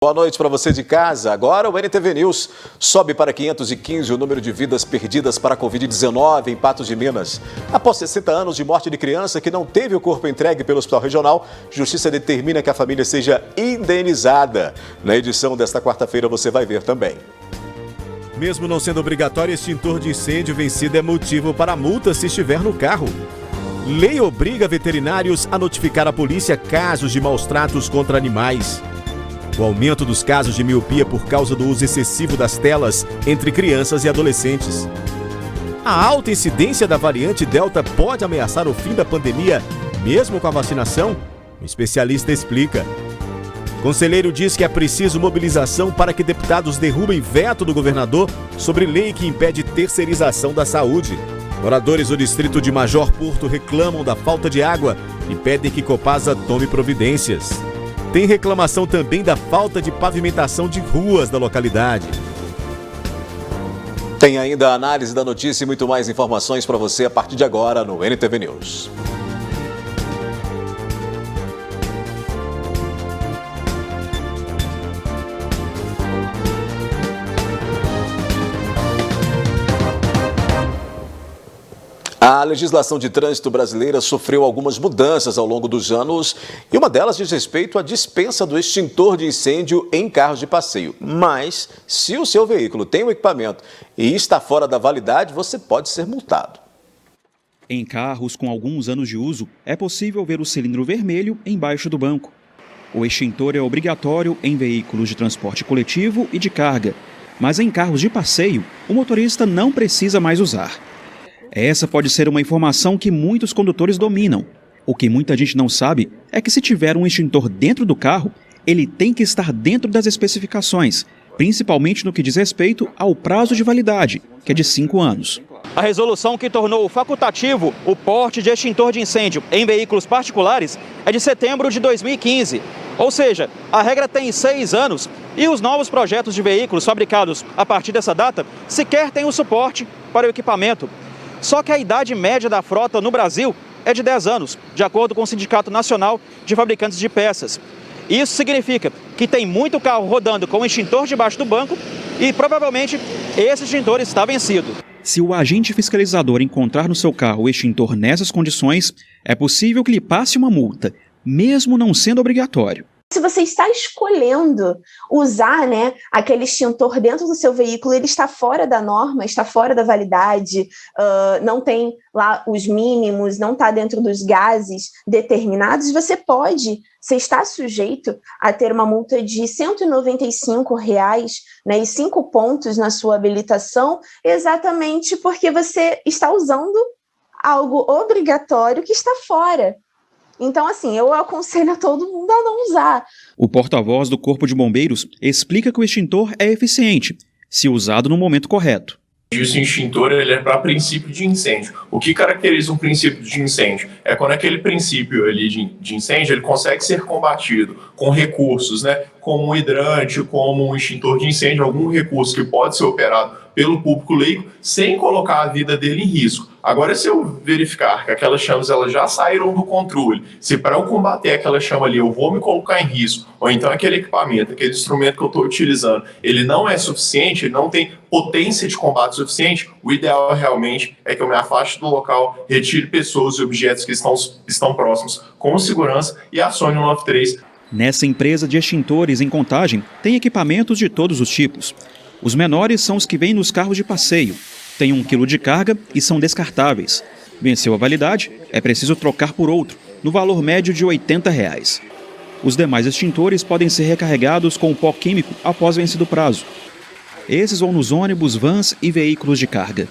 Boa noite para você de casa. Agora o NTV News sobe para 515 o número de vidas perdidas para a Covid-19 em Patos de Minas. Após 60 anos de morte de criança que não teve o corpo entregue pelo Hospital Regional, Justiça determina que a família seja indenizada. Na edição desta quarta-feira você vai ver também. Mesmo não sendo obrigatório, extintor de incêndio vencido é motivo para multa se estiver no carro. Lei obriga veterinários a notificar a polícia casos de maus tratos contra animais. O aumento dos casos de miopia por causa do uso excessivo das telas entre crianças e adolescentes. A alta incidência da variante Delta pode ameaçar o fim da pandemia, mesmo com a vacinação? O especialista explica. Conselheiro diz que é preciso mobilização para que deputados derrubem veto do governador sobre lei que impede terceirização da saúde. Moradores do distrito de Major Porto reclamam da falta de água e pedem que Copasa tome providências. Tem reclamação também da falta de pavimentação de ruas da localidade. Tem ainda a análise da notícia e muito mais informações para você a partir de agora no NTV News. A legislação de trânsito brasileira sofreu algumas mudanças ao longo dos anos e uma delas diz respeito à dispensa do extintor de incêndio em carros de passeio. Mas, se o seu veículo tem um equipamento e está fora da validade, você pode ser multado. Em carros com alguns anos de uso, é possível ver o cilindro vermelho embaixo do banco. O extintor é obrigatório em veículos de transporte coletivo e de carga, mas em carros de passeio, o motorista não precisa mais usar. Essa pode ser uma informação que muitos condutores dominam. O que muita gente não sabe é que se tiver um extintor dentro do carro, ele tem que estar dentro das especificações, principalmente no que diz respeito ao prazo de validade, que é de 5 anos. A resolução que tornou facultativo o porte de extintor de incêndio em veículos particulares é de setembro de 2015. Ou seja, a regra tem 6 anos e os novos projetos de veículos fabricados a partir dessa data sequer têm o suporte para o equipamento. Só que a idade média da frota no Brasil é de 10 anos, de acordo com o Sindicato Nacional de Fabricantes de Peças. Isso significa que tem muito carro rodando com o extintor debaixo do banco e provavelmente esse extintor está vencido. Se o agente fiscalizador encontrar no seu carro o extintor nessas condições, é possível que lhe passe uma multa, mesmo não sendo obrigatório. Se você está escolhendo usar, aquele extintor dentro do seu veículo, ele está fora da norma, está fora da validade, não tem lá os mínimos, não está dentro dos gases determinados, você está sujeito a ter uma multa de R$ 195 e 5 pontos na sua habilitação, exatamente porque você está usando algo obrigatório que está fora. Então, assim, eu aconselho a todo mundo a não usar. O porta-voz do Corpo de Bombeiros explica que o extintor é eficiente, se usado no momento correto. Esse extintor ele é para princípio de incêndio. O que caracteriza um princípio de incêndio? É quando aquele princípio ali de incêndio ele consegue ser combatido com recursos, como um hidrante, como um extintor de incêndio, algum recurso que pode ser operado pelo público leigo sem colocar a vida dele em risco. Agora, se eu verificar que aquelas chamas elas já saíram do controle, se para eu combater aquela chama ali eu vou me colocar em risco, ou então aquele equipamento, aquele instrumento que eu estou utilizando, ele não é suficiente, ele não tem potência de combate suficiente, o ideal realmente é que eu me afaste do local, retire pessoas e objetos que estão próximos com segurança e acione o 93. Nessa empresa de extintores em Contagem, tem equipamentos de todos os tipos. Os menores são os que vêm nos carros de passeio. Tem 1 quilo de carga e são descartáveis. Venceu a validade, é preciso trocar por outro, no valor médio de R$ 80. Os demais extintores podem ser recarregados com pó químico após vencido o prazo. Esses vão nos ônibus, vans e veículos de carga.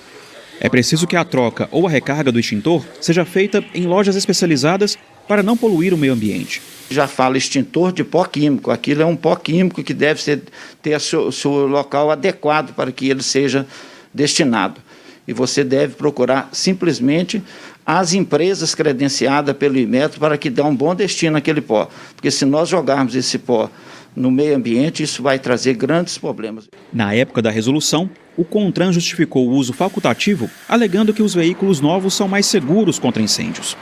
É preciso que a troca ou a recarga do extintor seja feita em lojas especializadas para não poluir o meio ambiente. Já fala extintor de pó químico. Aquilo é um pó químico que deve ter o seu local adequado para que ele seja destinado. E você deve procurar simplesmente as empresas credenciadas pelo Inmetro para que dê um bom destino àquele pó. Porque se nós jogarmos esse pó no meio ambiente, isso vai trazer grandes problemas. Na época da resolução, o CONTRAN justificou o uso facultativo, alegando que os veículos novos são mais seguros contra incêndios.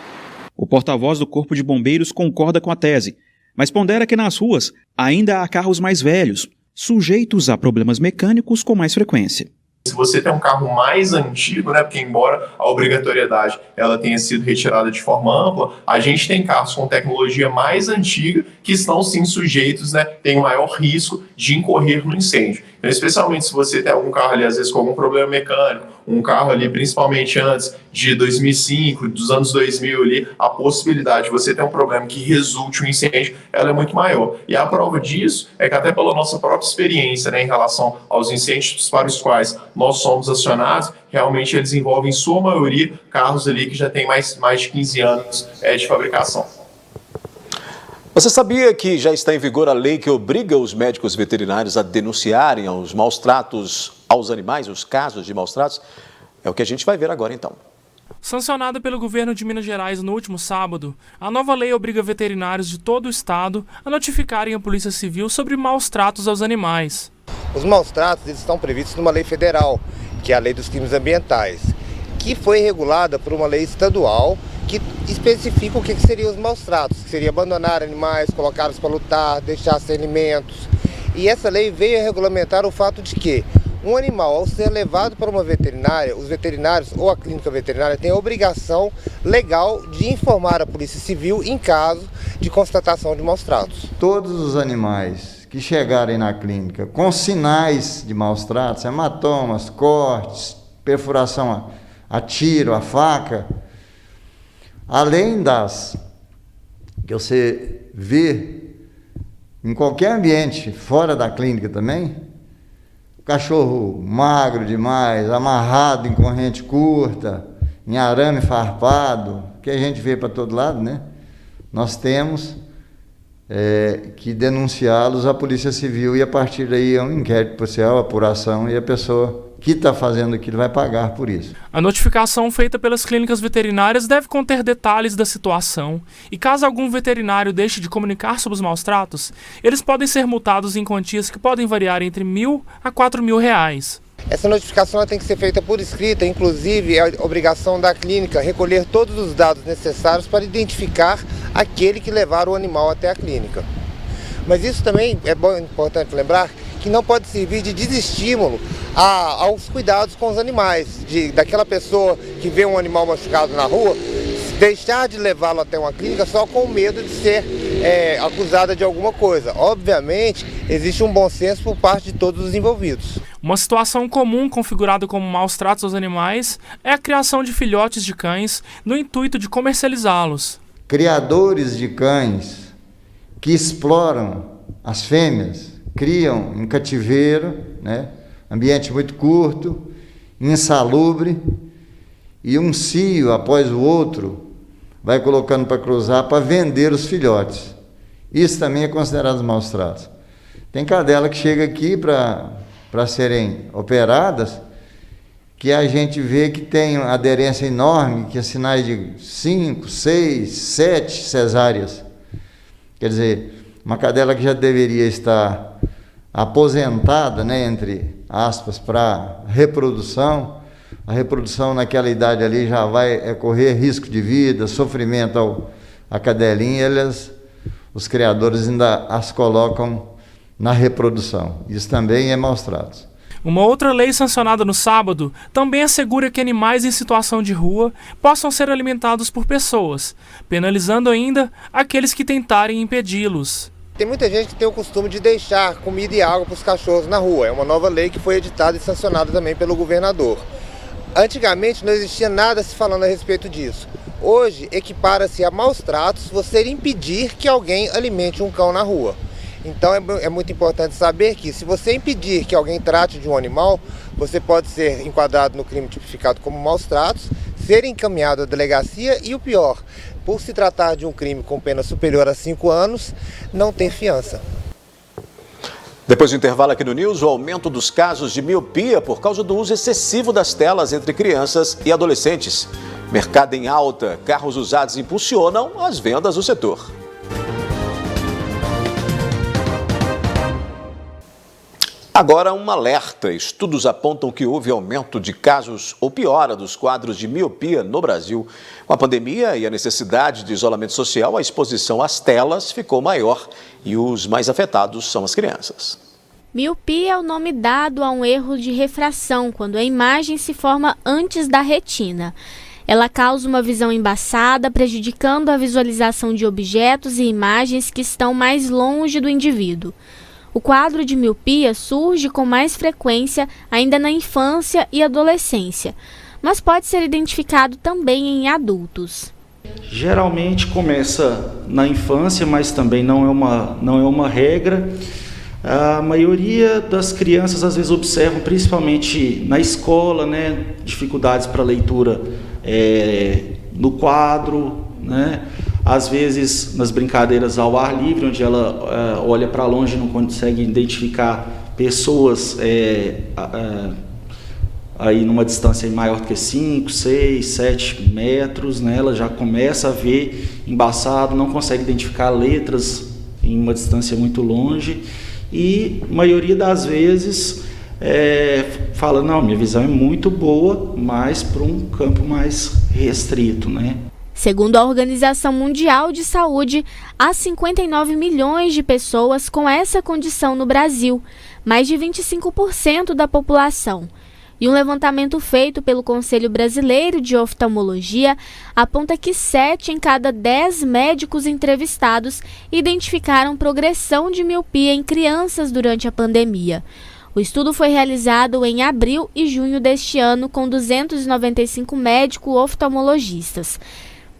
O porta-voz do Corpo de Bombeiros concorda com a tese, mas pondera que nas ruas ainda há carros mais velhos, sujeitos a problemas mecânicos com mais frequência. Se você tem um carro mais antigo, né, porque embora a obrigatoriedade ela tenha sido retirada de forma ampla, a gente tem carros com tecnologia mais antiga que estão sim sujeitos, né, tem um maior risco de incorrer no incêndio. Então, especialmente se você tem algum carro ali, às vezes com algum problema mecânico, um carro ali principalmente antes de 2005, dos anos 2000 ali, a possibilidade de você ter um problema que resulte um incêndio, ela é muito maior. E a prova disso é que até pela nossa própria experiência, né, em relação aos incêndios para os quais nós somos acionados, realmente eles envolvem, em sua maioria, carros ali que já têm mais de 15 anos de fabricação. Você sabia que já está em vigor a lei que obriga os médicos veterinários a denunciarem os maus tratos aos animais, os casos de maus tratos? É o que a gente vai ver agora, então. Sancionada pelo governo de Minas Gerais no último sábado, a nova lei obriga veterinários de todo o estado a notificarem a Polícia Civil sobre maus tratos aos animais. Os maus tratos eles estão previstos numa lei federal, que é a Lei dos Crimes Ambientais, que foi regulada por uma lei estadual que especifica o que seriam os maus tratos, que seria abandonar animais, colocá-los para lutar, deixar sem alimentos. E essa lei veio a regulamentar o fato de que um animal, ao ser levado para uma veterinária, os veterinários ou a clínica veterinária têm a obrigação legal de informar a Polícia Civil em caso de constatação de maus tratos. Todos os animais que chegarem na clínica com sinais de maus tratos, hematomas, cortes, perfuração a tiro, a faca, além das que você vê em qualquer ambiente fora da clínica também, cachorro magro demais, amarrado em corrente curta, em arame farpado, que a gente vê para todo lado, né? Nós temos que denunciá-los à Polícia Civil e a partir daí é um inquérito policial, apuração, e a pessoa que está fazendo aquilo vai pagar por isso. A notificação feita pelas clínicas veterinárias deve conter detalhes da situação e caso algum veterinário deixe de comunicar sobre os maus tratos, eles podem ser multados em quantias que podem variar entre R$1.000 a R$4.000. Essa notificação tem que ser feita por escrita, inclusive é a obrigação da clínica recolher todos os dados necessários para identificar aquele que levar o animal até a clínica. Mas isso também é importante lembrar que não pode servir de desestímulo aos cuidados com os animais, daquela pessoa que vê um animal machucado na rua, deixar de levá-lo até uma clínica só com medo de ser acusada de alguma coisa. Obviamente, existe um bom senso por parte de todos os envolvidos. Uma situação comum configurada como maus tratos aos animais é a criação de filhotes de cães no intuito de comercializá-los. Criadores de cães que exploram as fêmeas, criam em cativeiro, né? Ambiente muito curto, insalubre, e um cio após o outro vai colocando para cruzar para vender os filhotes. Isso também é considerado maus tratos. Tem cadela que chega aqui para serem operadas, que a gente vê que tem aderência enorme, que é sinais de 5, 6, 7 cesáreas. Quer dizer, uma cadela que já deveria estar aposentada, né, entre aspas, para reprodução, a reprodução naquela idade ali já vai correr risco de vida, sofrimento à cadelinha, os criadores ainda as colocam na reprodução. Isso também é maus tratos. Uma outra lei sancionada no sábado também assegura que animais em situação de rua possam ser alimentados por pessoas, penalizando ainda aqueles que tentarem impedi-los. Tem muita gente que tem o costume de deixar comida e água para os cachorros na rua. É uma nova lei que foi editada e sancionada também pelo governador. Antigamente não existia nada se falando a respeito disso. Hoje equipara-se a maus tratos você impedir que alguém alimente um cão na rua. Então é muito importante saber que se você impedir que alguém trate de um animal, você pode ser enquadrado no crime tipificado como maus tratos, ser encaminhado à delegacia e o pior, por se tratar de um crime com pena superior a 5 anos, não ter fiança. Depois do intervalo aqui no News, o aumento dos casos de miopia por causa do uso excessivo das telas entre crianças e adolescentes. Mercado em alta, carros usados impulsionam as vendas do setor. Agora, um alerta. Estudos apontam que houve aumento de casos ou piora dos quadros de miopia no Brasil. Com a pandemia e a necessidade de isolamento social, a exposição às telas ficou maior e os mais afetados são as crianças. Miopia é o nome dado a um erro de refração, quando a imagem se forma antes da retina. Ela causa uma visão embaçada, prejudicando a visualização de objetos e imagens que estão mais longe do indivíduo. O quadro de miopia surge com mais frequência ainda na infância e adolescência, mas pode ser identificado também em adultos. Geralmente começa na infância, mas também não é uma regra. A maioria das crianças às vezes observam, principalmente na escola, né, dificuldades para leitura no quadro, né? Às vezes nas brincadeiras ao ar livre, onde ela olha para longe e não consegue identificar pessoas aí numa distância maior do que 5, 6, 7 metros, né? Ela já começa a ver embaçado, não consegue identificar letras em uma distância muito longe e a maioria das vezes fala, não, minha visão é muito boa, mas para um campo mais restrito, né? Segundo a Organização Mundial de Saúde, há 59 milhões de pessoas com essa condição no Brasil, mais de 25% da população. E um levantamento feito pelo Conselho Brasileiro de Oftalmologia aponta que 7 em cada 10 médicos entrevistados identificaram progressão de miopia em crianças durante a pandemia. O estudo foi realizado em abril e junho deste ano com 295 médicos oftalmologistas.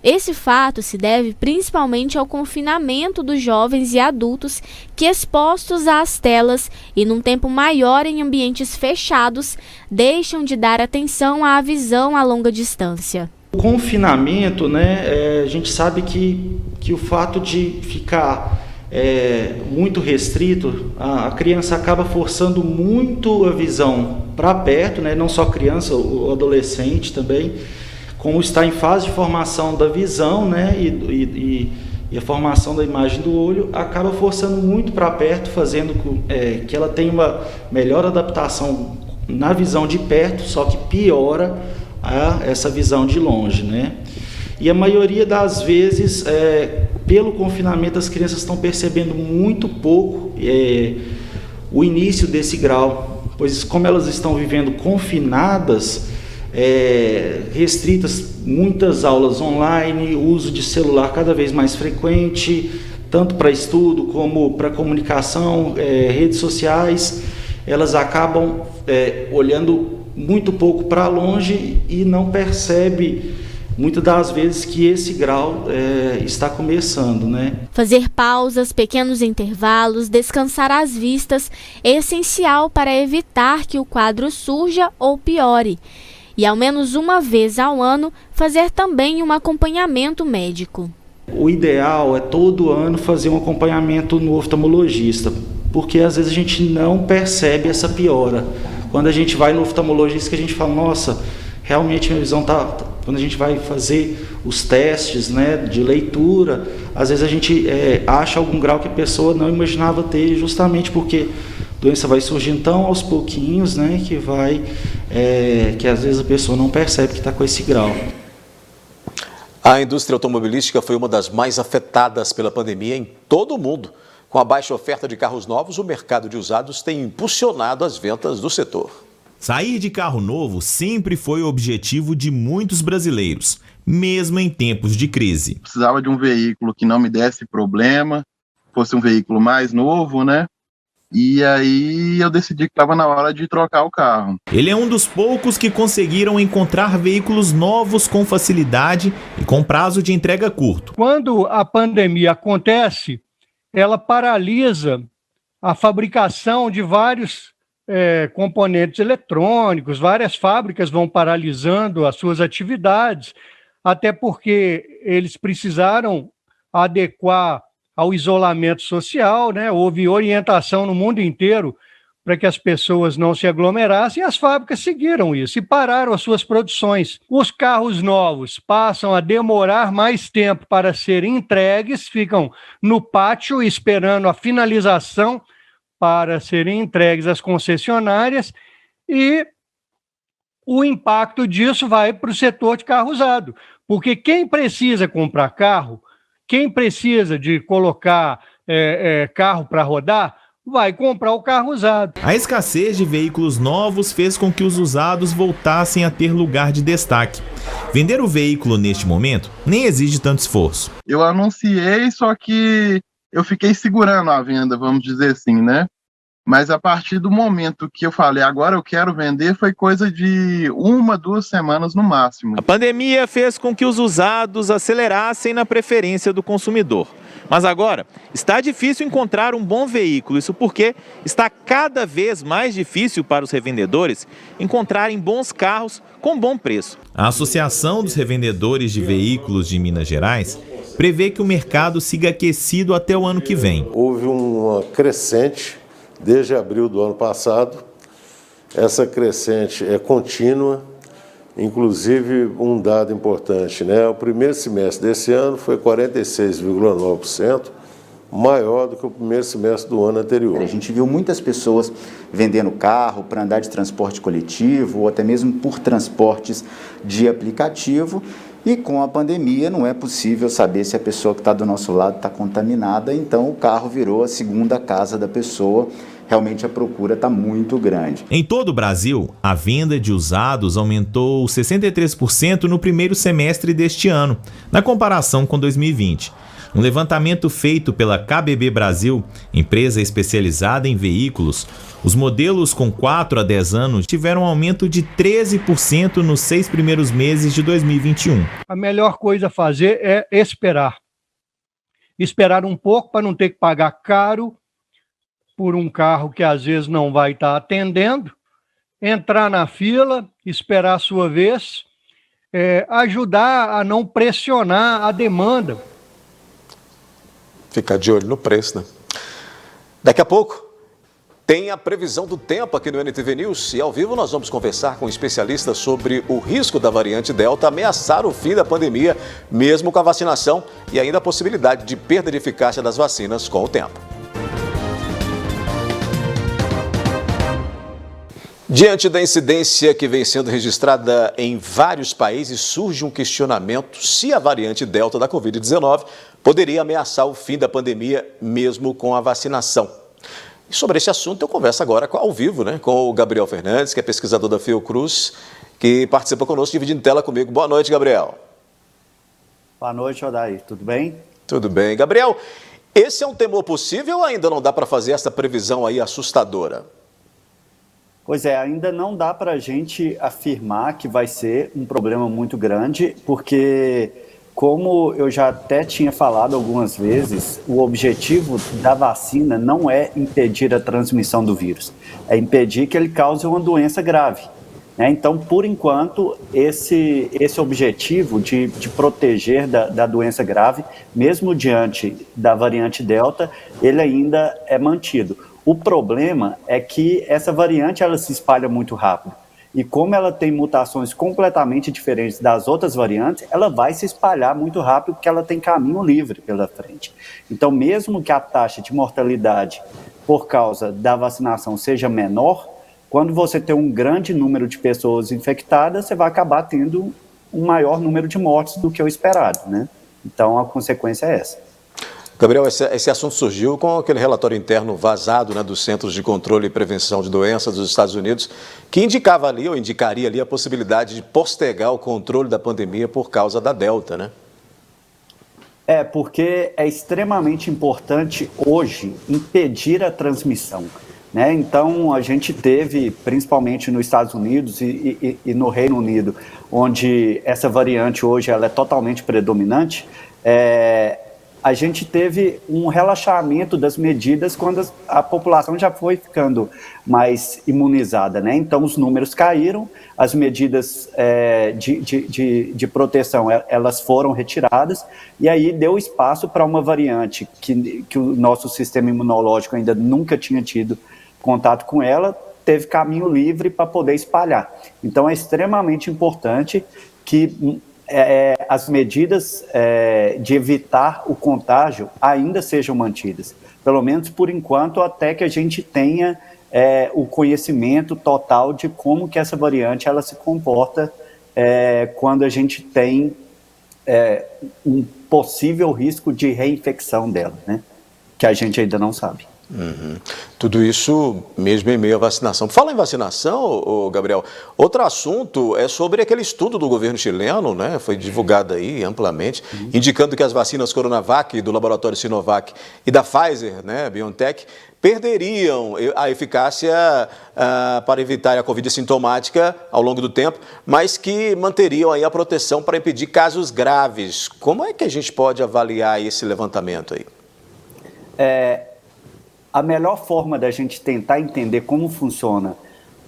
Esse fato se deve principalmente ao confinamento dos jovens e adultos que, expostos às telas e num tempo maior em ambientes fechados, deixam de dar atenção à visão a longa distância. O confinamento, né, a gente sabe que o fato de ficar muito restrito, a criança acaba forçando muito a visão para perto, né, não só a criança, o adolescente também, como está em fase de formação da visão, né, e a formação da imagem do olho, acaba forçando muito para perto, fazendo que ela tenha uma melhor adaptação na visão de perto, só que piora essa visão de longe, né? E a maioria das vezes, pelo confinamento, as crianças estão percebendo muito pouco o início desse grau, pois como elas estão vivendo confinadas, restritas, muitas aulas online, uso de celular cada vez mais frequente, tanto para estudo como para comunicação, redes sociais, elas acabam olhando muito pouco para longe e não percebe muitas das vezes que esse grau está começando, né? Fazer pausas, pequenos intervalos, descansar as vistas é essencial para evitar que o quadro surja ou piore. E ao menos uma vez ao ano, fazer também um acompanhamento médico. O ideal é todo ano fazer um acompanhamento no oftalmologista, porque às vezes a gente não percebe essa piora. Quando a gente vai no oftalmologista, que a gente fala, nossa, realmente minha visão está... Quando a gente vai fazer os testes, né, de leitura, às vezes a gente acha algum grau que a pessoa não imaginava ter, justamente porque a doença vai surgindo tão aos pouquinhos, né, que às vezes a pessoa não percebe que está com esse grau. A indústria automobilística foi uma das mais afetadas pela pandemia em todo o mundo. Com a baixa oferta de carros novos, o mercado de usados tem impulsionado as vendas do setor. Sair de carro novo sempre foi o objetivo de muitos brasileiros, mesmo em tempos de crise. Precisava de um veículo que não me desse problema, fosse um veículo mais novo, né? E aí eu decidi que estava na hora de trocar o carro. Ele é um dos poucos que conseguiram encontrar veículos novos com facilidade e com prazo de entrega curto. Quando a pandemia acontece, ela paralisa a fabricação de vários componentes eletrônicos, várias fábricas vão paralisando as suas atividades, até porque eles precisaram adequar ao isolamento social, né? Houve orientação no mundo inteiro para que as pessoas não se aglomerassem, e as fábricas seguiram isso e pararam as suas produções. Os carros novos passam a demorar mais tempo para serem entregues, ficam no pátio esperando a finalização para serem entregues às concessionárias e o impacto disso vai para o setor de carro usado, porque quem precisa comprar carro, quem precisa de colocar carro para rodar, vai comprar o carro usado. A escassez de veículos novos fez com que os usados voltassem a ter lugar de destaque. Vender o veículo neste momento nem exige tanto esforço. Eu anunciei, só que eu fiquei segurando a venda, vamos dizer assim, né? Mas a partir do momento que eu falei, agora eu quero vender, foi coisa de 1, 2 semanas no máximo. A pandemia fez com que os usados acelerassem na preferência do consumidor. Mas agora está difícil encontrar um bom veículo, isso porque está cada vez mais difícil para os revendedores encontrarem bons carros com bom preço. A Associação dos Revendedores de Veículos de Minas Gerais prevê que o mercado siga aquecido até o ano que vem. Houve uma crescente desde abril do ano passado. Essa crescente é contínua, inclusive um dado importante, né? O primeiro semestre desse ano foi 46,9%, maior do que o primeiro semestre do ano anterior. A gente viu muitas pessoas vendendo carro para andar de transporte coletivo ou até mesmo por transportes de aplicativo. E com a pandemia não é possível saber se a pessoa que está do nosso lado está contaminada, então o carro virou a segunda casa da pessoa. Realmente a procura está muito grande. Em todo o Brasil, a venda de usados aumentou 63% no primeiro semestre deste ano, na comparação com 2020. Um levantamento feito pela KBB Brasil, empresa especializada em veículos, os modelos com 4 a 10 anos tiveram um aumento de 13% nos 6 primeiros meses de 2021. A melhor coisa a fazer é esperar. Esperar um pouco para não ter que pagar caro por um carro que às vezes não vai estar atendendo, entrar na fila, esperar a sua vez, ajudar a não pressionar a demanda. Ficar de olho no preço, né? Daqui a pouco tem a previsão do tempo aqui no NTV News e ao vivo nós vamos conversar com especialistas sobre o risco da variante Delta ameaçar o fim da pandemia, mesmo com a vacinação, e ainda a possibilidade de perda de eficácia das vacinas com o tempo. Diante da incidência que vem sendo registrada em vários países, surge um questionamento se a variante Delta da Covid-19 poderia ameaçar o fim da pandemia mesmo com a vacinação. E sobre esse assunto eu converso agora ao vivo, né, com o Gabriel Fernandes, que é pesquisador da Fiocruz, que participa conosco, dividindo tela comigo. Boa noite, Gabriel. Boa noite, Odair. Tudo bem? Tudo bem. Gabriel, esse é um temor possível ou ainda não dá para fazer essa previsão aí assustadora? Pois é, ainda não dá para a gente afirmar que vai ser um problema muito grande, porque, como eu já até tinha falado algumas vezes, o objetivo da vacina não é impedir a transmissão do vírus, é impedir que ele cause uma doença grave. Né? Então, por enquanto, esse objetivo de proteger da doença grave, mesmo diante da variante Delta, ele ainda é mantido. O problema é que essa variante ela se espalha muito rápido. E como ela tem mutações completamente diferentes das outras variantes, ela vai se espalhar muito rápido porque ela tem caminho livre pela frente. Então, mesmo que a taxa de mortalidade por causa da vacinação seja menor, quando você tem um grande número de pessoas infectadas, você vai acabar tendo um maior número de mortes do que o esperado, né? Então, a consequência é essa. Gabriel, esse assunto surgiu com aquele relatório interno vazado, né, dos Centros de Controle e Prevenção de Doenças dos Estados Unidos, que indicava ali, ou indicaria ali, a possibilidade de postergar o controle da pandemia por causa da Delta, né? Porque é extremamente importante hoje impedir a transmissão. Né? Então, a gente teve, principalmente nos Estados Unidos e no Reino Unido, onde essa variante hoje ela é totalmente predominante, a gente teve um relaxamento das medidas quando a população já foi ficando mais imunizada, né? Então, os números caíram, as medidas de proteção elas foram retiradas e aí deu espaço para uma variante que o nosso sistema imunológico ainda nunca tinha tido contato com ela, teve caminho livre para poder espalhar. Então, é extremamente importante que as medidas de evitar o contágio ainda sejam mantidas, pelo menos por enquanto, até que a gente tenha o conhecimento total de como que essa variante ela se comporta quando a gente tem um possível risco de reinfecção dela, né? Que a gente ainda não sabe. Tudo isso mesmo em meio à vacinação. Fala em vacinação, Gabriel, outro assunto é sobre aquele estudo do governo chileno, né? Foi divulgado aí amplamente, indicando que as vacinas Coronavac do laboratório Sinovac e da Pfizer, né, BioNTech, perderiam a eficácia para evitar a Covid sintomática ao longo do tempo, mas que manteriam aí a proteção para impedir casos graves. Como é que a gente pode avaliar esse levantamento aí? A melhor forma da gente tentar entender como funciona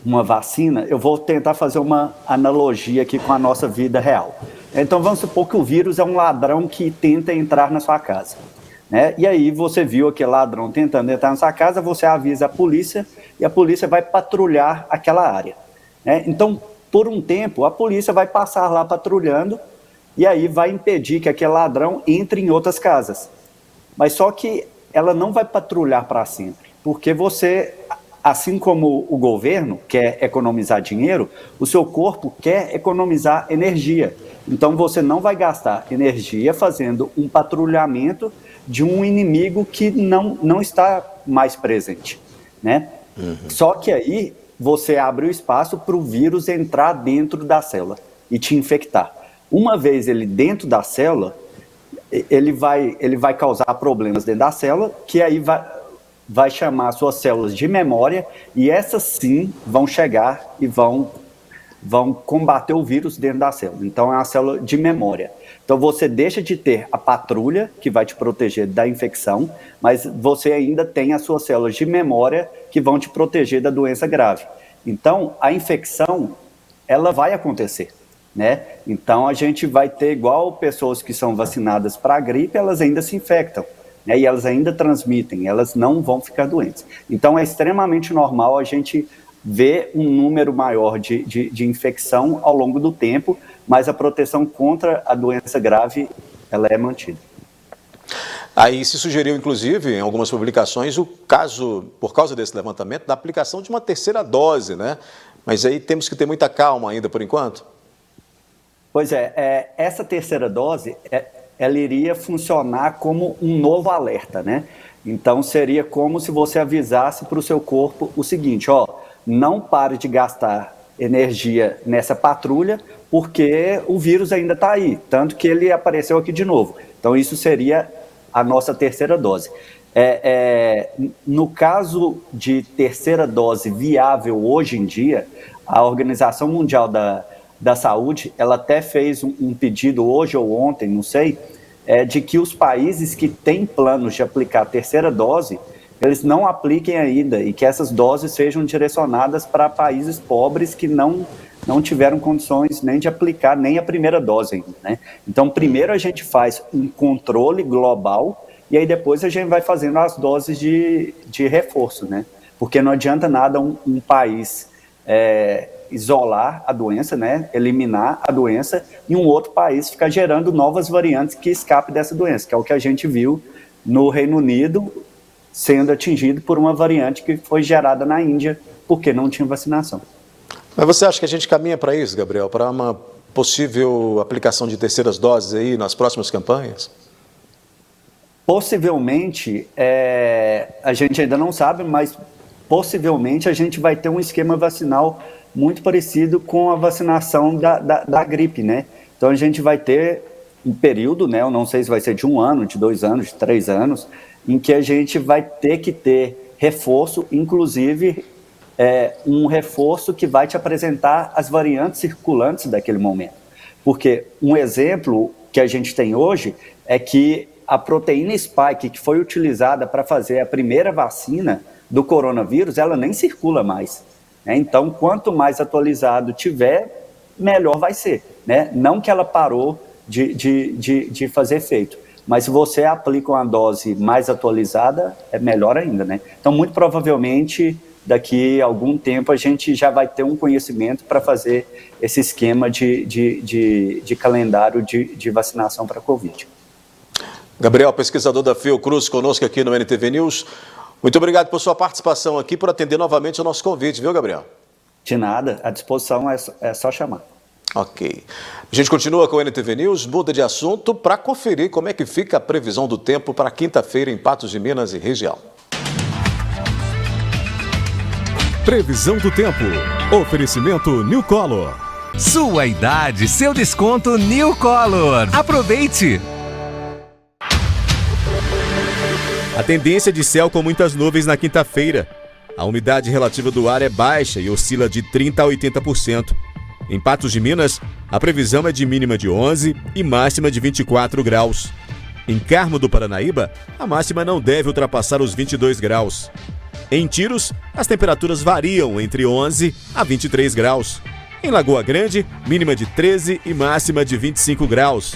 uma vacina, eu vou tentar fazer uma analogia aqui com a nossa vida real. Então vamos supor que o vírus é um ladrão que tenta entrar na sua casa, né? E aí você viu aquele ladrão tentando entrar na sua casa, você avisa a polícia e a polícia vai patrulhar aquela área, né? Então, por um tempo, a polícia vai passar lá patrulhando e aí vai impedir que aquele ladrão entre em outras casas. Mas só que ela não vai patrulhar para sempre, porque você, assim como o governo quer economizar dinheiro, o seu corpo quer economizar energia. Então você não vai gastar energia fazendo um patrulhamento de um inimigo que não está mais presente, né? Só que aí você abre o espaço para o vírus entrar dentro da célula e te infectar. Uma vez ele dentro da célula, ele vai causar problemas dentro da célula, que aí vai chamar suas células de memória, e essas sim vão chegar e vão combater o vírus dentro da célula. Então é uma célula de memória. Então você deixa de ter a patrulha, que vai te proteger da infecção, mas você ainda tem as suas células de memória que vão te proteger da doença grave. Então a infecção, ela vai acontecer, né? Então a gente vai ter, igual pessoas que são vacinadas para a gripe, elas ainda se infectam, né? E elas ainda transmitem, elas não vão ficar doentes. Então é extremamente normal a gente ver um número maior de infecção ao longo do tempo, mas a proteção contra a doença grave, ela é mantida. Aí se sugeriu, inclusive, em algumas publicações, o caso, por causa desse levantamento, da aplicação de uma terceira dose, né? Mas aí temos que ter muita calma ainda por enquanto. Pois essa terceira dose, ela iria funcionar como um novo alerta, né? Então seria como se você avisasse para o seu corpo o seguinte, ó, não pare de gastar energia nessa patrulha, porque o vírus ainda está aí, tanto que ele apareceu aqui de novo. Então isso seria a nossa terceira dose. No caso de terceira dose viável hoje em dia, a Organização Mundial da Saúde, ela até fez um pedido hoje ou ontem, não sei, de que os países que têm planos de aplicar a terceira dose, eles não apliquem ainda e que essas doses sejam direcionadas para países pobres que não tiveram condições nem de aplicar nem a primeira dose ainda, né? Então, primeiro a gente faz um controle global e aí depois a gente vai fazendo as doses de reforço, né? Porque não adianta nada um país isolar a doença, né? Eliminar a doença e um outro país ficar gerando novas variantes que escapem dessa doença, que é o que a gente viu no Reino Unido, sendo atingido por uma variante que foi gerada na Índia, porque não tinha vacinação. Mas você acha que a gente caminha para isso, Gabriel, para uma possível aplicação de terceiras doses aí nas próximas campanhas? Possivelmente, a gente ainda não sabe, mas possivelmente a gente vai ter um esquema vacinal muito parecido com a vacinação da gripe, né? Então a gente vai ter um período, né? Eu não sei se vai ser de 1 ano, de 2 anos, de 3 anos, em que a gente vai ter que ter reforço, inclusive um reforço que vai te apresentar as variantes circulantes daquele momento. Porque um exemplo que a gente tem hoje é que a proteína spike que foi utilizada para fazer a primeira vacina do coronavírus, ela nem circula mais, né? Então, quanto mais atualizado tiver, melhor vai ser, né? Não que ela parou de fazer efeito, mas se você aplica uma dose mais atualizada, é melhor ainda, né? Então, muito provavelmente, daqui a algum tempo, a gente já vai ter um conhecimento para fazer esse esquema de calendário de vacinação para a Covid. Gabriel, pesquisador da Fiocruz, conosco aqui no NTV News. Muito obrigado por sua participação aqui, por atender novamente o nosso convite, viu, Gabriel? De nada, à disposição é só chamar. Ok. A gente continua com o NTV News, muda de assunto para conferir como é que fica a previsão do tempo para quinta-feira em Patos de Minas e região. Previsão do tempo. Oferecimento New Color. Sua idade, seu desconto New Color. Aproveite! A tendência de céu com muitas nuvens na quinta-feira. A umidade relativa do ar é baixa e oscila de 30% a 80%. Em Patos de Minas, a previsão é de mínima de 11 e máxima de 24 graus. Em Carmo do Paranaíba, a máxima não deve ultrapassar os 22 graus. Em Tiros, as temperaturas variam entre 11 a 23 graus. Em Lagoa Grande, mínima de 13 e máxima de 25 graus.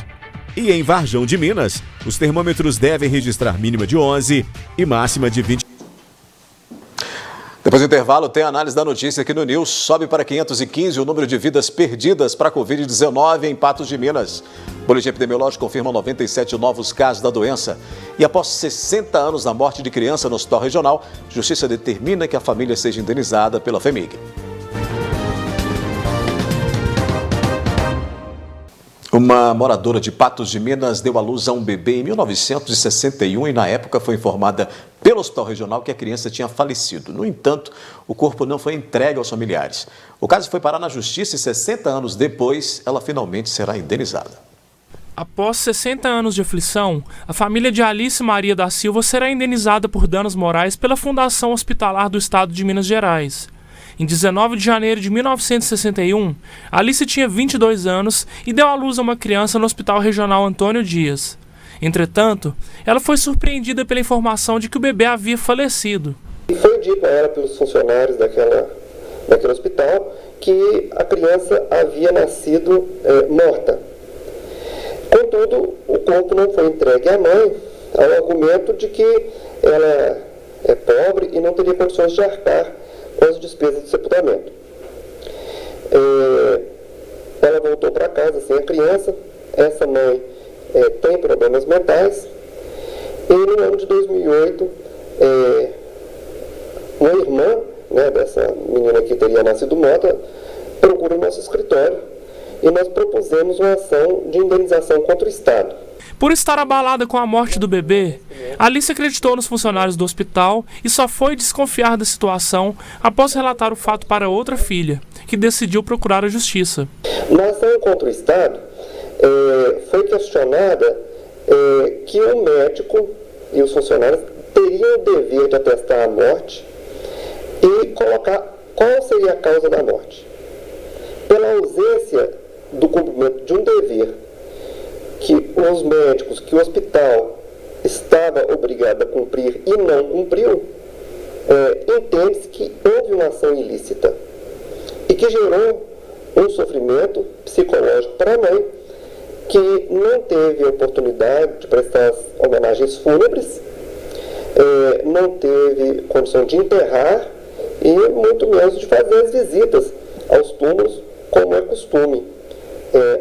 E em Varjão de Minas, os termômetros devem registrar mínima de 11 e máxima de 20. Depois do intervalo, tem a análise da notícia aqui no News. Sobe para 515 o número de vidas perdidas para a Covid-19 em Patos de Minas. O boletim epidemiológico confirma 97 novos casos da doença. E após 60 anos da morte de criança no hospital regional, a Justiça determina que a família seja indenizada pela FHEMIG. Uma moradora de Patos de Minas deu à luz a um bebê em 1961 e, na época, foi informada pelo Hospital Regional que a criança tinha falecido. No entanto, o corpo não foi entregue aos familiares. O caso foi parar na Justiça e 60 anos depois, ela finalmente será indenizada. Após 60 anos de aflição, a família de Alice Maria da Silva será indenizada por danos morais pela Fundação Hospitalar do Estado de Minas Gerais. Em 19 de janeiro de 1961, Alice tinha 22 anos e deu à luz a uma criança no Hospital Regional Antônio Dias. Entretanto, ela foi surpreendida pela informação de que o bebê havia falecido. Foi dito a ela pelos funcionários daquele hospital que a criança havia nascido morta. Contudo, o corpo não foi entregue à mãe, ao argumento de que ela é pobre e não teria condições de arcar com as despesas do sepultamento. Ela voltou para casa sem a criança. Essa mãe tem problemas mentais. E no ano de 2008, uma irmã, dessa menina que teria nascido morta, procura o nosso escritório e nós propusemos uma ação de indenização contra o Estado. Por estar abalada com a morte do bebê, Alice acreditou nos funcionários do hospital e só foi desconfiar da situação após relatar o fato para outra filha, que decidiu procurar a justiça. Na ação contra o Estado, foi questionada que o médico e os funcionários teriam o dever de atestar a morte e colocar qual seria a causa da morte. Pela ausência do cumprimento de um dever que os médicos, que o hospital estava obrigado a cumprir e não cumpriu, entende-se que houve uma ação ilícita e que gerou um sofrimento psicológico para a mãe, que não teve a oportunidade de prestar as homenagens fúnebres, não teve condição de enterrar e muito menos de fazer as visitas aos túmulos, como é costume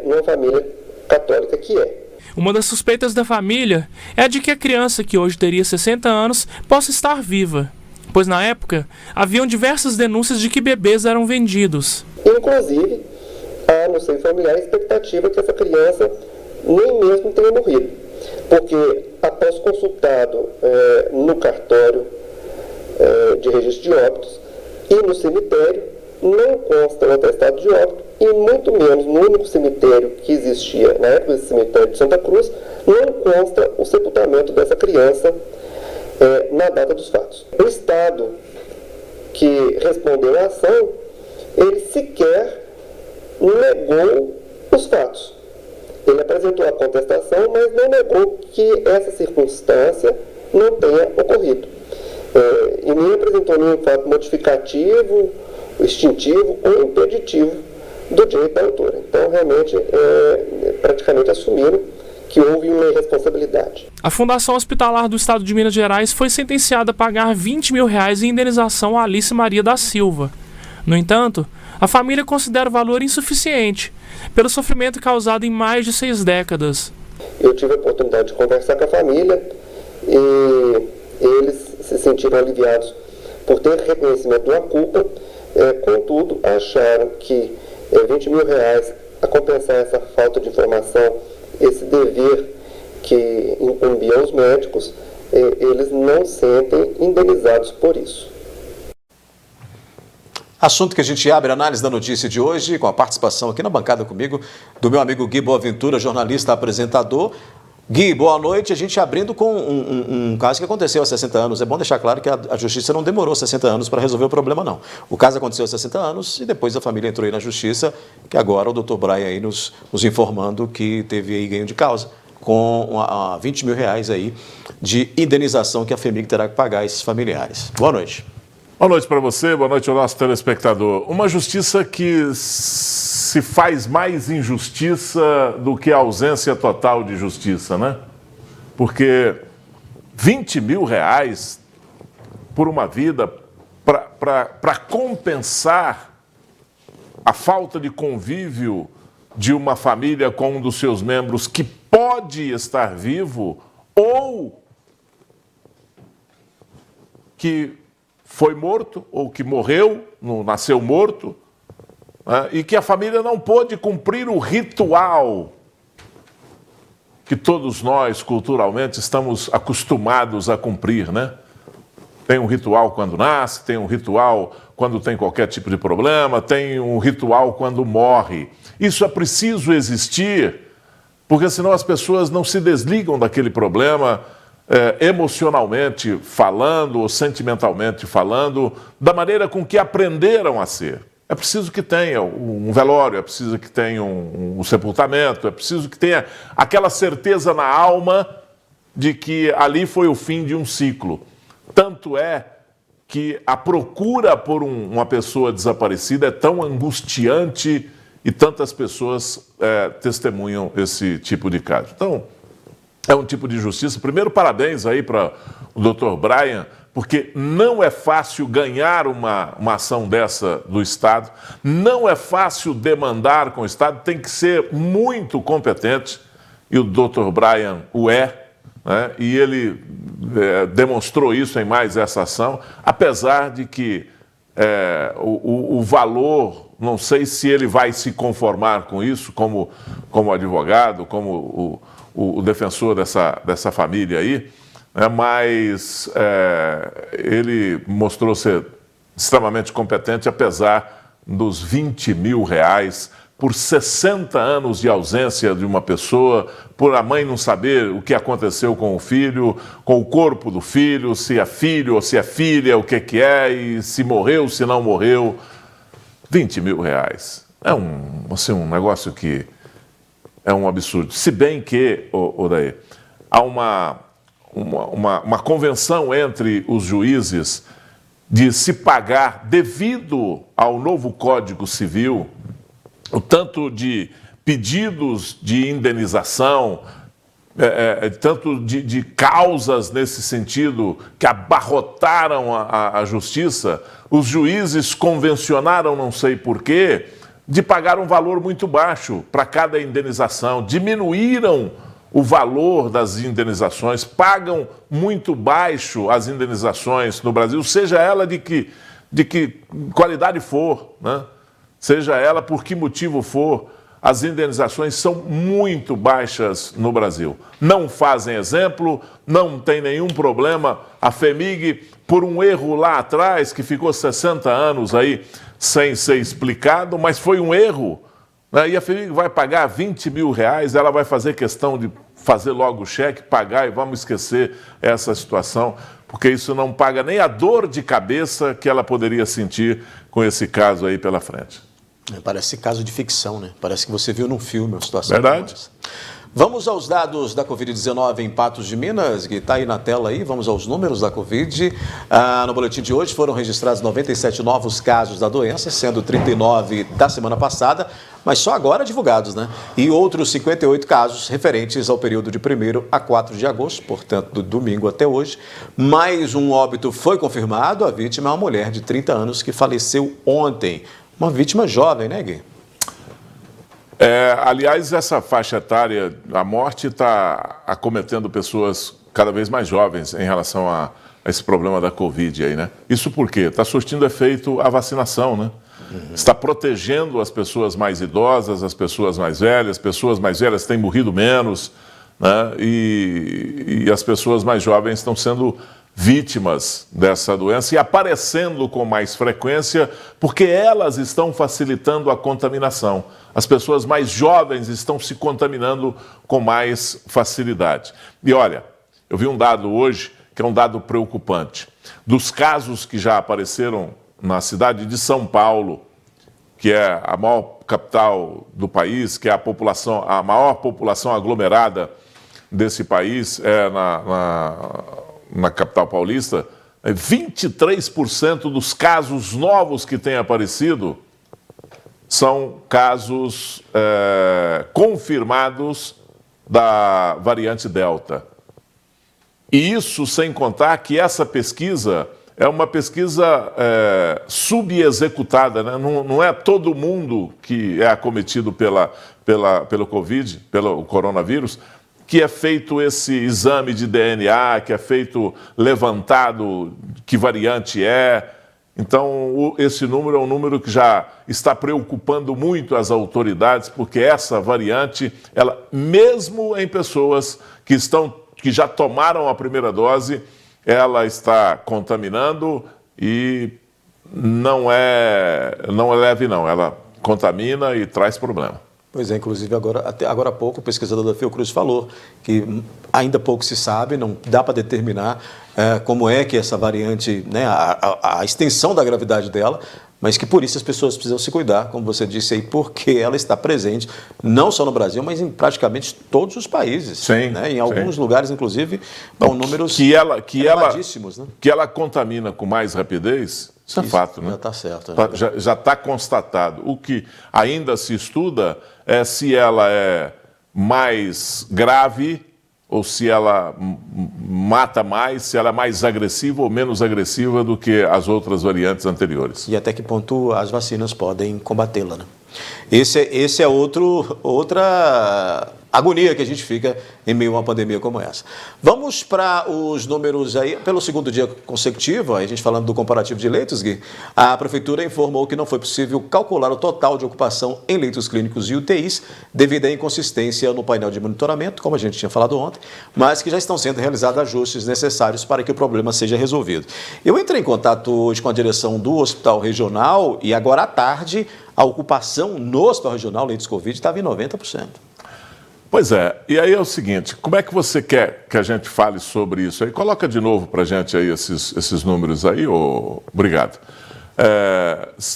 numa família católica que é. Uma das suspeitas da família é a de que a criança, que hoje teria 60 anos, possa estar viva, pois na época haviam diversas denúncias de que bebês eram vendidos. Inclusive, há no seio familiar a expectativa que essa criança nem mesmo tenha morrido, porque após consultado no cartório de registro de óbitos e no cemitério, não consta o atestado de óbito e muito menos no único cemitério que existia na época desse cemitério de Santa Cruz, não consta o sepultamento dessa criança na data dos fatos. O Estado que respondeu à ação, ele sequer negou os fatos. Ele apresentou a contestação, mas não negou que essa circunstância não tenha ocorrido. E nem apresentou nenhum fato modificativo, extintivo ou impeditivo do direito da autora. Então, realmente, praticamente assumiram que houve uma irresponsabilidade. A Fundação Hospitalar do Estado de Minas Gerais foi sentenciada a pagar R$20 mil em indenização a Alice Maria da Silva. No entanto, a família considera o valor insuficiente, pelo sofrimento causado em mais de 6 décadas. Eu tive a oportunidade de conversar com a família e eles se sentiram aliviados por ter reconhecimento de uma culpa, contudo, acharam que R$20 mil a compensar essa falta de informação, esse dever que incumbia aos médicos, eles não sentem indenizados por isso. Assunto que a gente abre a análise da notícia de hoje, com a participação aqui na bancada comigo do meu amigo Gui Boaventura, jornalista apresentador. Gui, boa noite. A gente abrindo com um caso que aconteceu há 60 anos. É bom deixar claro que a Justiça não demorou 60 anos para resolver o problema, não. O caso aconteceu há 60 anos e depois a família entrou aí na Justiça, que agora o Dr. Brian aí nos informando que teve aí ganho de causa, com R$20 mil aí de indenização que a FHEMIG terá que pagar a esses familiares. Boa noite. Boa noite para você, boa noite ao nosso telespectador. Uma justiça que se faz mais injustiça do que a ausência total de justiça, né? Porque R$20 mil por uma vida para compensar a falta de convívio de uma família com um dos seus membros que pode estar vivo ou que foi morto ou que morreu, nasceu morto, né, e que a família não pôde cumprir o ritual que todos nós, culturalmente, estamos acostumados a cumprir, né? Tem um ritual quando nasce, tem um ritual quando tem qualquer tipo de problema, tem um ritual quando morre. Isso é preciso existir, porque senão as pessoas não se desligam daquele problema emocionalmente falando ou sentimentalmente falando, da maneira com que aprenderam a ser. É preciso que tenha um velório, é preciso que tenha um sepultamento, é preciso que tenha aquela certeza na alma de que ali foi o fim de um ciclo. Tanto é que a procura por uma pessoa desaparecida é tão angustiante e tantas pessoas testemunham esse tipo de caso. Então, é um tipo de justiça. Primeiro, parabéns aí para o Dr. Brian, porque não é fácil ganhar uma ação dessa do Estado, não é fácil demandar com o Estado, tem que ser muito competente, e o Dr. Brian o é, né? E ele demonstrou isso em mais essa ação, apesar de que o valor, não sei se ele vai se conformar com isso como advogado, como o defensor dessa família aí, né, mas ele mostrou ser extremamente competente, apesar dos R$20 mil por 60 anos de ausência de uma pessoa, por a mãe não saber o que aconteceu com o filho, com o corpo do filho, se é filho ou se é filha, o que é, e se morreu, se não morreu. R$20 mil. É um negócio que é um absurdo. Se bem que, Odair, há uma convenção entre os juízes de se pagar, devido ao novo Código Civil, o tanto de pedidos de indenização, tanto de causas nesse sentido que abarrotaram a justiça, os juízes convencionaram, não sei porquê, de pagar um valor muito baixo para cada indenização, diminuíram o valor das indenizações, pagam muito baixo as indenizações no Brasil, seja ela de que qualidade for, né? Seja ela por que motivo for, as indenizações são muito baixas no Brasil. Não fazem exemplo, não tem nenhum problema. A FHEMIG, por um erro lá atrás, que ficou 60 anos aí sem ser explicado, mas foi um erro, né? E a FHEMIG vai pagar R$20 mil, ela vai fazer questão de fazer logo o cheque, pagar e vamos esquecer essa situação, porque isso não paga nem a dor de cabeça que ela poderia sentir com esse caso aí pela frente. Parece caso de ficção, né? Parece que você viu num filme uma situação. Verdade. Vamos aos dados da Covid-19 em Patos de Minas, que está aí na tela aí. Vamos aos números da Covid. No boletim de hoje foram registrados 97 novos casos da doença, sendo 39 da semana passada, mas só agora divulgados, né? E outros 58 casos referentes ao período de 1º a 4 de agosto, portanto, do domingo até hoje. Mais um óbito foi confirmado. A vítima é uma mulher de 30 anos que faleceu ontem. Uma vítima jovem, né, Gui? Aliás, essa faixa etária, a morte está acometendo pessoas cada vez mais jovens em relação a esse problema da Covid aí, né? Isso por quê? Está surtindo efeito a vacinação, né? Está protegendo as pessoas mais idosas, as pessoas mais velhas têm morrido menos, né? E as pessoas mais jovens estão sendo vítimas dessa doença e aparecendo com mais frequência porque elas estão facilitando a contaminação. As pessoas mais jovens estão se contaminando com mais facilidade. E olha, eu vi um dado hoje que é um dado preocupante. Dos casos que já apareceram na cidade de São Paulo, que é a maior capital do país, que é a maior população aglomerada desse país, na capital paulista, 23% dos casos novos que têm aparecido são casos confirmados da variante Delta. E isso sem contar que essa pesquisa é uma pesquisa subexecutada, né? Não é todo mundo que é acometido pelo Covid, pelo coronavírus, que é feito esse exame de DNA, que é feito levantado que variante é. Então, esse número é um número que já está preocupando muito as autoridades, porque essa variante, ela, mesmo em pessoas que já tomaram a primeira dose, ela está contaminando e não é leve não, ela contamina e traz problema. Pois é, inclusive até agora há pouco o pesquisador da Fiocruz falou que ainda pouco se sabe, não dá para determinar como é que essa variante, né, a extensão da gravidade dela, mas que por isso as pessoas precisam se cuidar, como você disse aí, porque ela está presente não só no Brasil, mas em praticamente todos os países. Sim, né? Em alguns lugares, inclusive, com números elevadíssimos. Né? Que ela contamina com mais rapidez, isso é fato, né? Já está certo. Já está constatado. O que ainda se estuda é se ela é mais grave ou se ela mata mais, se ela é mais agressiva ou menos agressiva do que as outras variantes anteriores. E até que ponto as vacinas podem combatê-la, né? Esse é outra agonia que a gente fica em meio a uma pandemia como essa. Vamos para os números aí. Pelo segundo dia consecutivo, a gente falando do comparativo de leitos, Gui, a Prefeitura informou que não foi possível calcular o total de ocupação em leitos clínicos e UTIs devido à inconsistência no painel de monitoramento, como a gente tinha falado ontem, mas que já estão sendo realizados ajustes necessários para que o problema seja resolvido. Eu entrei em contato hoje com a direção do Hospital Regional e agora à tarde a ocupação no Hospital Regional, leitos Covid, estava em 90%. Pois é, e aí é o seguinte, como é que você quer que a gente fale sobre isso aí? Coloca de novo para a gente aí esses números aí, obrigado.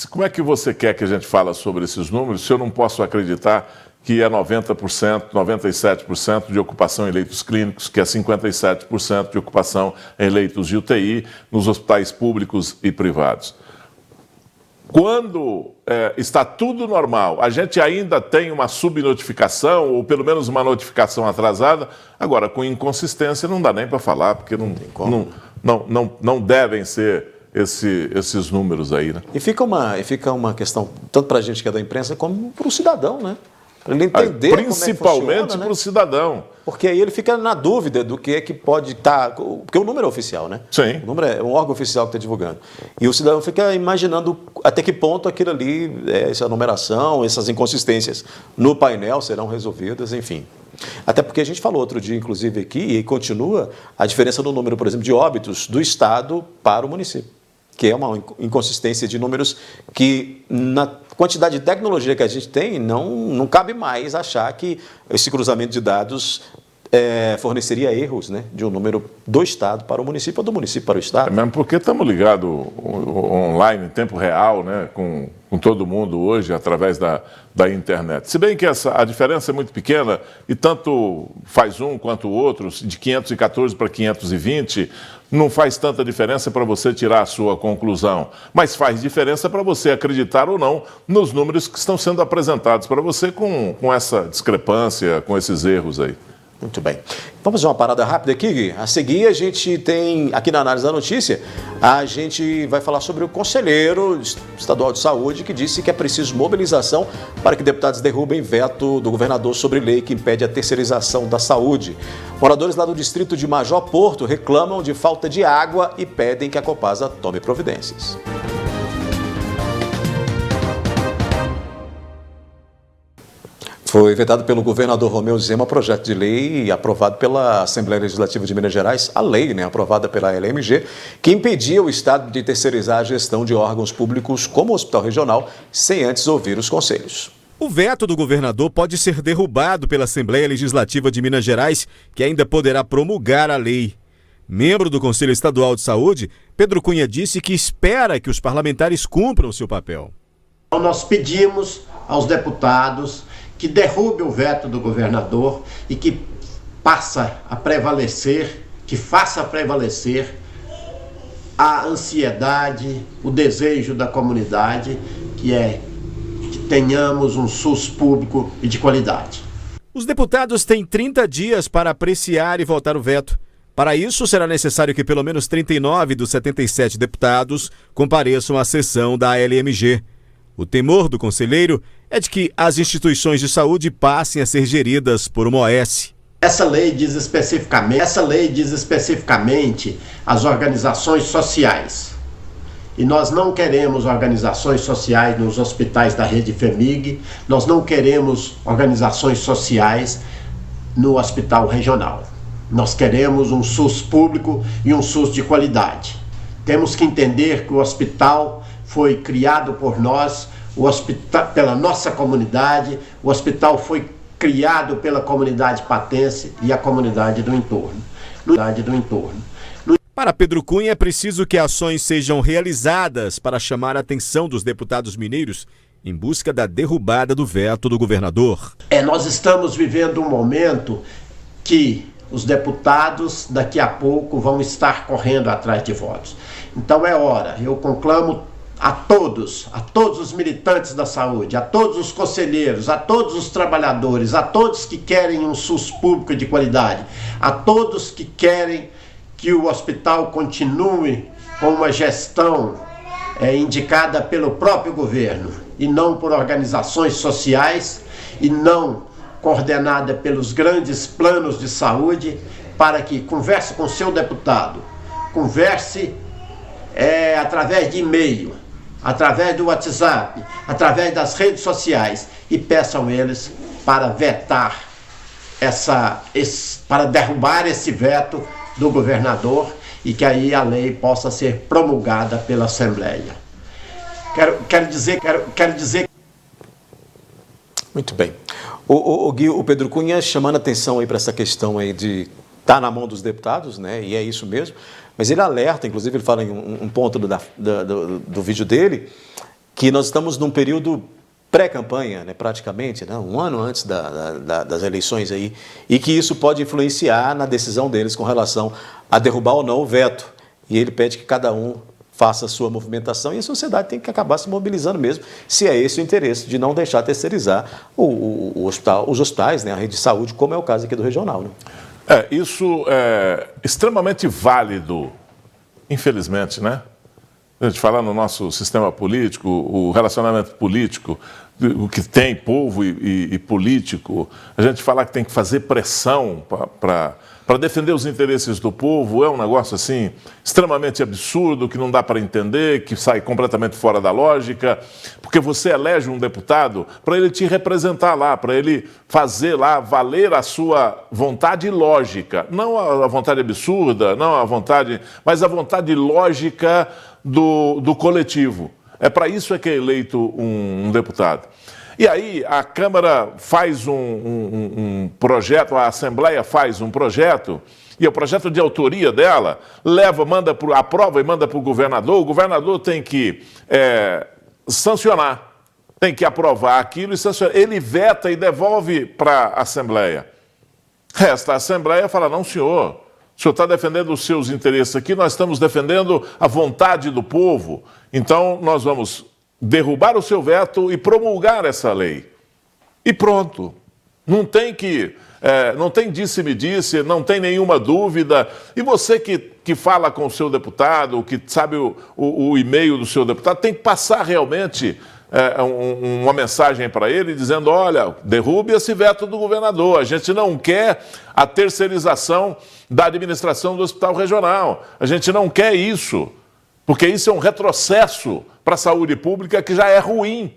Como é que você quer que a gente fale sobre esses números se eu não posso acreditar que é 90%, 97% de ocupação em leitos clínicos, que é 57% de ocupação em leitos de UTI nos hospitais públicos e privados? Quando está tudo normal, a gente ainda tem uma subnotificação, ou pelo menos uma notificação atrasada. Agora, com inconsistência, não dá nem para falar, porque não devem ser esses números aí, né? E fica uma questão, tanto para a gente que é da imprensa, como para o cidadão, né? Para ele entender principalmente para o cidadão. Porque aí ele fica na dúvida do que é que pode estar... Porque o número é oficial, né? Sim. O número é um órgão oficial que está divulgando. E o cidadão fica imaginando até que ponto aquilo ali, essa numeração, essas inconsistências no painel serão resolvidas, enfim. Até porque a gente falou outro dia, inclusive, aqui, e continua a diferença no número, por exemplo, de óbitos do Estado para o município, que é uma inconsistência de números que, na quantidade de tecnologia que a gente tem, não cabe mais achar que esse cruzamento de dados forneceria erros, né, de um número do Estado para o município ou do município para o Estado. Mesmo porque estamos ligados online, em tempo real, né, com todo mundo hoje, através da internet. Se bem que a diferença é muito pequena, e tanto faz um quanto o outro, de 514 para 520, não faz tanta diferença para você tirar a sua conclusão, mas faz diferença para você acreditar ou não nos números que estão sendo apresentados para você com essa discrepância, com esses erros aí. Muito bem. Vamos fazer uma parada rápida aqui, Gui? A seguir, a gente tem, aqui na análise da notícia, a gente vai falar sobre o conselheiro estadual de saúde que disse que é preciso mobilização para que deputados derrubem veto do governador sobre lei que impede a terceirização da saúde. Moradores lá do distrito de Major Porto reclamam de falta de água e pedem que a Copasa tome providências. Foi vetado pelo governador Romeu Zema projeto de lei aprovado pela Assembleia Legislativa de Minas Gerais, a lei, aprovada pela LMG, que impedia o Estado de terceirizar a gestão de órgãos públicos como o Hospital Regional, sem antes ouvir os conselhos. O veto do governador pode ser derrubado pela Assembleia Legislativa de Minas Gerais, que ainda poderá promulgar a lei. Membro do Conselho Estadual de Saúde, Pedro Cunha disse que espera que os parlamentares cumpram seu papel. Nós pedimos aos deputados que derrube o veto do governador e que faça prevalecer a ansiedade, o desejo da comunidade, que é que tenhamos um SUS público e de qualidade. Os deputados têm 30 dias para apreciar e votar o veto. Para isso, será necessário que pelo menos 39 dos 77 deputados compareçam à sessão da LMG. O temor do conselheiro é de que as instituições de saúde passem a ser geridas por uma OS. Essa lei diz especificamente as organizações sociais. E nós não queremos organizações sociais nos hospitais da rede FEMIG, nós não queremos organizações sociais no hospital regional. Nós queremos um SUS público e um SUS de qualidade. Temos que entender que o hospital foi criado por nós, pela nossa comunidade, o hospital foi criado pela comunidade patense e a comunidade do entorno. Para Pedro Cunha, é preciso que ações sejam realizadas para chamar a atenção dos deputados mineiros em busca da derrubada do veto do governador. Nós estamos vivendo um momento que os deputados daqui a pouco vão estar correndo atrás de votos. Então é hora, eu conclamo a todos os militantes da saúde, a todos os conselheiros, a todos os trabalhadores, a todos que querem um SUS público de qualidade, a todos que querem que o hospital continue com uma gestão indicada pelo próprio governo e não por organizações sociais e não coordenada pelos grandes planos de saúde, para que converse com o seu deputado, converse através de e-mail, através do WhatsApp, através das redes sociais e peçam eles para vetar para derrubar esse veto do governador e que aí a lei possa ser promulgada pela Assembleia. Quero dizer. Muito bem. O Gui, o Pedro Cunha chamando atenção aí para essa questão aí de estar na mão dos deputados, e é isso mesmo. Mas ele alerta, inclusive ele fala em um ponto do vídeo dele, que nós estamos num período pré-campanha, praticamente, um ano antes das eleições aí, e que isso pode influenciar na decisão deles com relação a derrubar ou não o veto. E ele pede que cada um faça a sua movimentação e a sociedade tem que acabar se mobilizando mesmo, se é esse o interesse de não deixar terceirizar os hospitais, a rede de saúde, como é o caso aqui do regional. Isso é extremamente válido, infelizmente, A gente falar no nosso sistema político, o relacionamento político, o que tem povo e político, a gente falar que tem que fazer pressão para defender os interesses do povo é um negócio assim extremamente absurdo, que não dá para entender, que sai completamente fora da lógica, porque você elege um deputado para ele te representar lá, para ele fazer lá valer a sua vontade lógica, não a vontade absurda, não a vontade, mas a vontade lógica do coletivo. É para isso que é eleito um deputado. E aí a Câmara faz um projeto, a Assembleia faz um projeto, e o projeto de autoria dela aprova e manda para o governador tem que sancionar, tem que aprovar aquilo e sancionar. Ele veta e devolve para a Assembleia. Esta Assembleia fala, não senhor, o senhor está defendendo os seus interesses aqui, nós estamos defendendo a vontade do povo, então nós vamos derrubar o seu veto e promulgar essa lei. E pronto. Não tem não tem disse-me-disse, não tem nenhuma dúvida. E você que fala com o seu deputado, que sabe o e-mail do seu deputado, tem que passar realmente uma mensagem para ele dizendo, olha, derrube esse veto do governador. A gente não quer a terceirização da administração do hospital regional. A gente não quer isso, porque isso é um retrocesso para a saúde pública que já é ruim.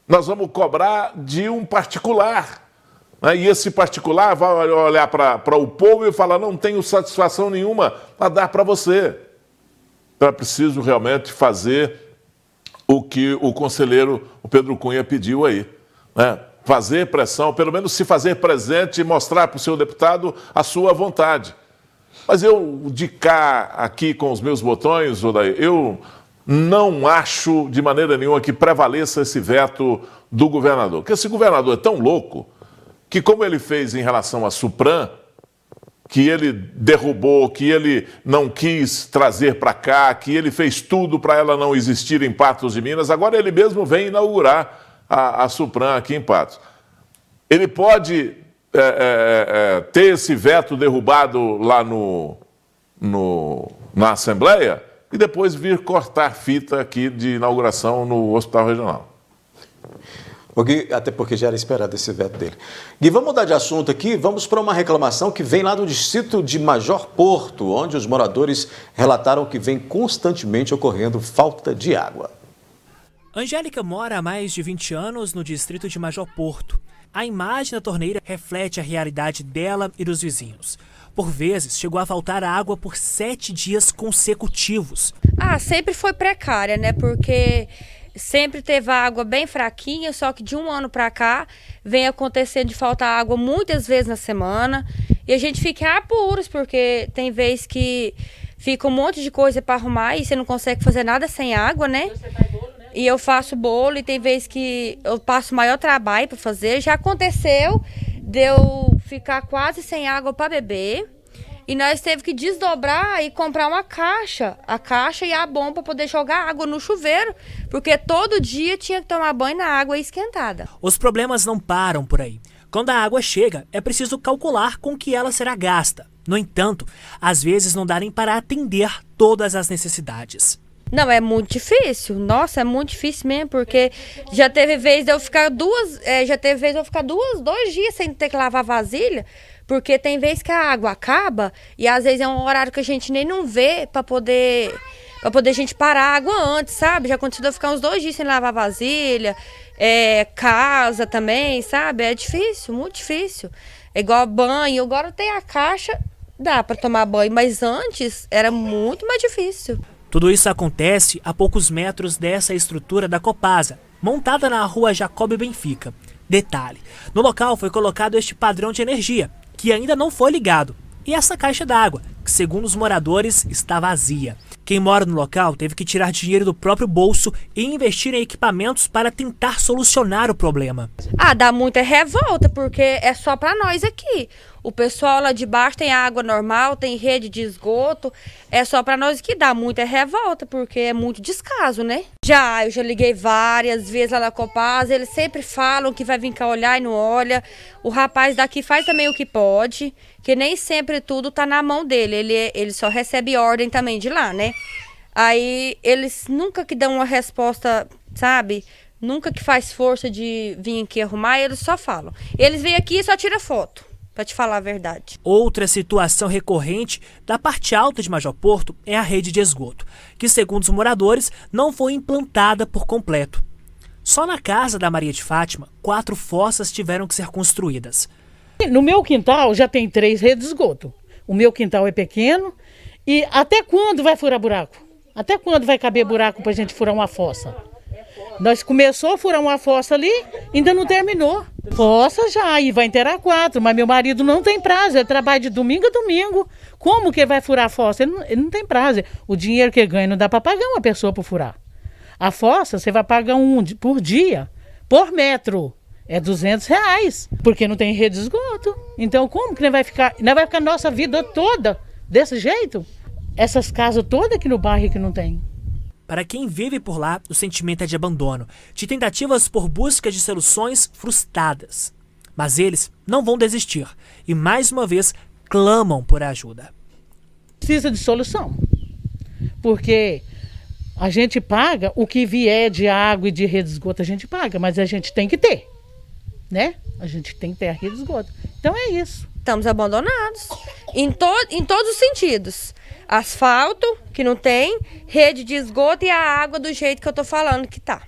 Nós vamos cobrar de um particular. E esse particular vai olhar para o povo e falar, não tenho satisfação nenhuma a dar para você. Então é preciso realmente fazer o que o conselheiro, o Pedro Cunha, pediu aí. Né? Fazer pressão, pelo menos se fazer presente e mostrar para o seu deputado a sua vontade. Mas eu, de cá, aqui com os meus botões, eu não acho de maneira nenhuma que prevaleça esse veto do governador. Porque esse governador é tão louco que, como ele fez em relação à Supram, que ele derrubou, que ele não quis trazer para cá, que ele fez tudo para ela não existir em Patos de Minas, agora ele mesmo vem inaugurar a Supram aqui em Patos. Ele pode ter esse veto derrubado lá na Assembleia e depois vir cortar fita aqui de inauguração no Hospital Regional. O Gui, até porque já era esperado esse veto dele. Gui, vamos mudar de assunto aqui, vamos para uma reclamação que vem lá do distrito de Major Porto, onde os moradores relataram que vem constantemente ocorrendo falta de água. Angélica mora há mais de 20 anos no distrito de Major Porto. A imagem da torneira reflete a realidade dela e dos vizinhos. Por vezes, chegou a faltar água por 7 dias consecutivos. Sempre foi precária, né? Porque sempre teve água bem fraquinha, só que de um ano para cá vem acontecendo de faltar água muitas vezes na semana. E a gente fica em apuros, porque tem vezes que fica um monte de coisa para arrumar e você não consegue fazer nada sem água, né? Você faz bolo, né? E eu faço bolo e tem vezes que eu passo o maior trabalho para fazer. Já aconteceu de eu ficar quase sem água para beber. E nós teve que desdobrar e comprar uma caixa, a caixa e a bomba para poder jogar água no chuveiro, porque todo dia tinha que tomar banho na água esquentada. Os problemas não param por aí. Quando a água chega, é preciso calcular com que ela será gasta. No entanto, às vezes não dá nem para atender todas as necessidades. Não, é muito difícil. Nossa, é muito difícil mesmo, porque já teve vez de eu ficar 2 dias sem ter que lavar vasilha, porque tem vez que a água acaba e às vezes é um horário que a gente nem não vê para poder a gente parar a água antes, sabe? Já aconteceu de eu ficar uns 2 dias sem lavar vasilha, casa também, sabe? É difícil, muito difícil. É igual banho, agora tem a caixa, dá para tomar banho, mas antes era muito mais difícil. Tudo isso acontece a poucos metros dessa estrutura da Copasa, montada na rua Jacob Benfica. Detalhe, no local foi colocado este padrão de energia, que ainda não foi ligado, e essa caixa d'água, que segundo os moradores está vazia. Quem mora no local teve que tirar dinheiro do próprio bolso e investir em equipamentos para tentar solucionar o problema. Dá muita revolta, porque é só para nós aqui. O pessoal lá de baixo tem água normal, tem rede de esgoto, é só para nós que dá muita revolta, porque é muito descaso, né? Eu já liguei várias vezes lá na Copasa, eles sempre falam que vai vir cá olhar e não olha. O rapaz daqui faz também o que pode, que nem sempre tudo tá na mão dele, ele só recebe ordem também de lá, né? Aí eles nunca que dão uma resposta, sabe? Nunca que faz força de vir aqui arrumar, eles só falam. Eles vêm aqui e só tiram foto, para te falar a verdade. Outra situação recorrente da parte alta de Major Porto é a rede de esgoto, que segundo os moradores não foi implantada por completo. Só na casa da Maria de Fátima, 4 fossas tiveram que ser construídas. No meu quintal já tem 3 redes de esgoto. O meu quintal é pequeno e até quando vai furar buraco? Até quando vai caber buraco para a gente furar uma fossa? Nós começou a furar uma fossa ali, ainda não terminou. Fossa já, e vai inteirar 4, mas meu marido não tem prazo, ele trabalha de domingo a domingo. Como que ele vai furar a fossa? Ele não tem prazo. O dinheiro que ele ganha não dá para pagar uma pessoa por furar. A fossa você vai pagar por dia, por metro. É R$200, porque não tem rede de esgoto. Então como que não vai ficar nossa vida toda desse jeito? Essas casas todas aqui no bairro que não tem. Para quem vive por lá, o sentimento é de abandono, de tentativas por busca de soluções frustradas. Mas eles não vão desistir e, mais uma vez, clamam por ajuda. Precisa de solução, porque a gente paga o que vier de água e de rede de esgoto, a gente paga, mas a gente tem que ter, né? A gente tem que ter a rede de esgoto. Então é isso. Estamos abandonados em todos os sentidos. Asfalto, que não tem, rede de esgoto e a água do jeito que eu tô falando que tá.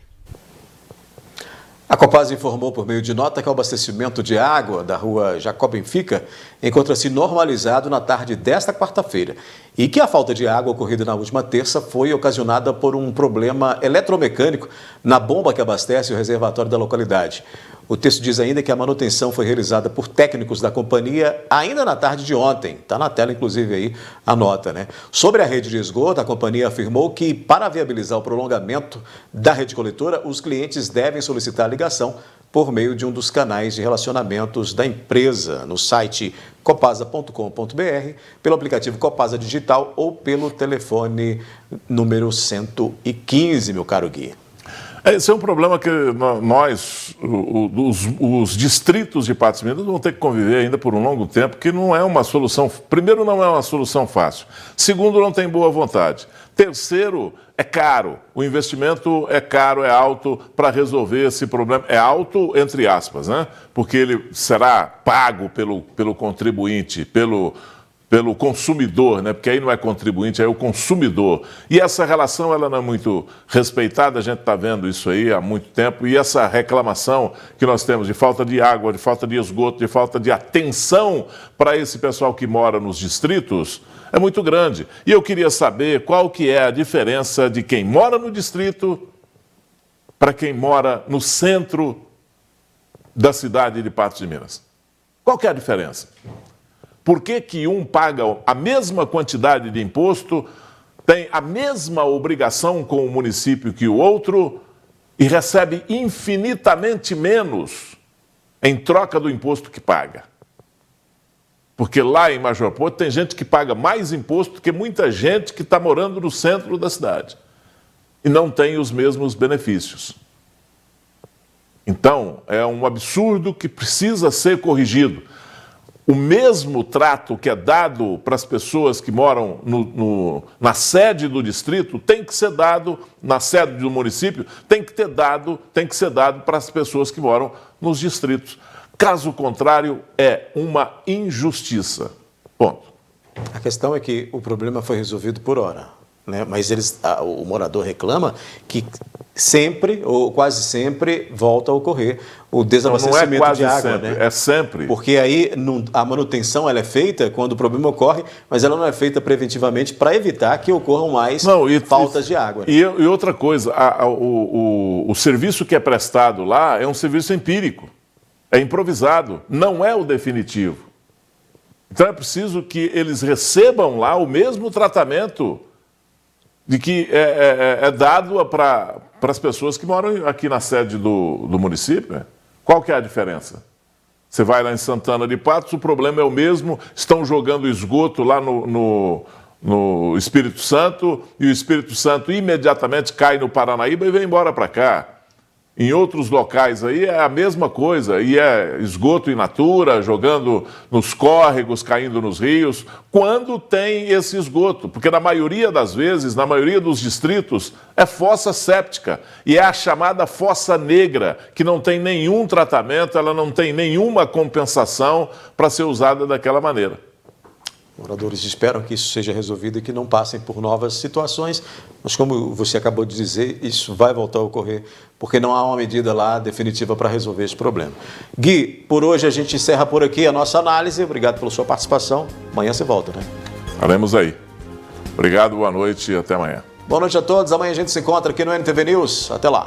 A Copasa informou por meio de nota que o abastecimento de água da rua Jacob Benfica encontra-se normalizado na tarde desta quarta-feira e que a falta de água ocorrida na última terça foi ocasionada por um problema eletromecânico na bomba que abastece o reservatório da localidade. O texto diz ainda que a manutenção foi realizada por técnicos da companhia ainda na tarde de ontem. Está na tela, inclusive, aí a nota, né? Sobre a rede de esgoto, a companhia afirmou que, para viabilizar o prolongamento da rede coletora, os clientes devem solicitar a ligação por meio de um dos canais de relacionamentos da empresa, no site copasa.com.br, pelo aplicativo Copasa Digital ou pelo telefone número 115, meu caro Gui. Esse é um problema que nós, os distritos de Patos de Minas, vão ter que conviver ainda por um longo tempo, que não é uma solução. Primeiro, não é uma solução fácil. Segundo, não tem boa vontade. Terceiro, é caro. O investimento é caro, é alto para resolver esse problema. É alto, entre aspas, né? Porque ele será pago pelo contribuinte, pelo consumidor, né? Porque aí não é contribuinte, é o consumidor. E essa relação ela não é muito respeitada, a gente está vendo isso aí há muito tempo, e essa reclamação que nós temos de falta de água, de falta de esgoto, de falta de atenção para esse pessoal que mora nos distritos, é muito grande. E eu queria saber qual que é a diferença de quem mora no distrito para quem mora no centro da cidade de Patos de Minas. Qual que é a diferença? Por que um paga a mesma quantidade de imposto, tem a mesma obrigação com o município que o outro e recebe infinitamente menos em troca do imposto que paga? Porque lá em Major Porto tem gente que paga mais imposto do que muita gente que está morando no centro da cidade e não tem os mesmos benefícios. Então, é um absurdo que precisa ser corrigido. O mesmo trato que é dado para as pessoas que moram na sede do distrito tem que ser dado, na sede do município, tem que ser dado para as pessoas que moram nos distritos. Caso contrário, é uma injustiça. Ponto. A questão é que o problema foi resolvido por hora, né? Mas o morador reclama que sempre, ou quase sempre, volta a ocorrer o desabastecimento de água. Sempre, né? É sempre. Porque aí a manutenção ela é feita quando o problema ocorre, mas ela não é feita preventivamente para evitar que ocorram mais faltas de água. E outra coisa, o serviço que é prestado lá é um serviço empírico, é improvisado, não é o definitivo. Então é preciso que eles recebam lá o mesmo tratamento de que é dado para as pessoas que moram aqui na sede do município. Qual que é a diferença? Você vai lá em Santana de Patos, o problema é o mesmo, estão jogando esgoto lá no Espírito Santo, e o Espírito Santo imediatamente cai no Paranaíba e vem embora para cá. Em outros locais aí é a mesma coisa, e é esgoto in natura, jogando nos córregos, caindo nos rios, quando tem esse esgoto, porque na maioria das vezes, na maioria dos distritos, é fossa séptica, e é a chamada fossa negra, que não tem nenhum tratamento, ela não tem nenhuma compensação para ser usada daquela maneira. Moradores esperam que isso seja resolvido e que não passem por novas situações, mas como você acabou de dizer, isso vai voltar a ocorrer, porque não há uma medida lá definitiva para resolver esse problema. Gui, por hoje a gente encerra por aqui a nossa análise. Obrigado pela sua participação. Amanhã você volta, né? Estaremos aí. Obrigado, boa noite e até amanhã. Boa noite a todos. Amanhã a gente se encontra aqui no NTV News. Até lá.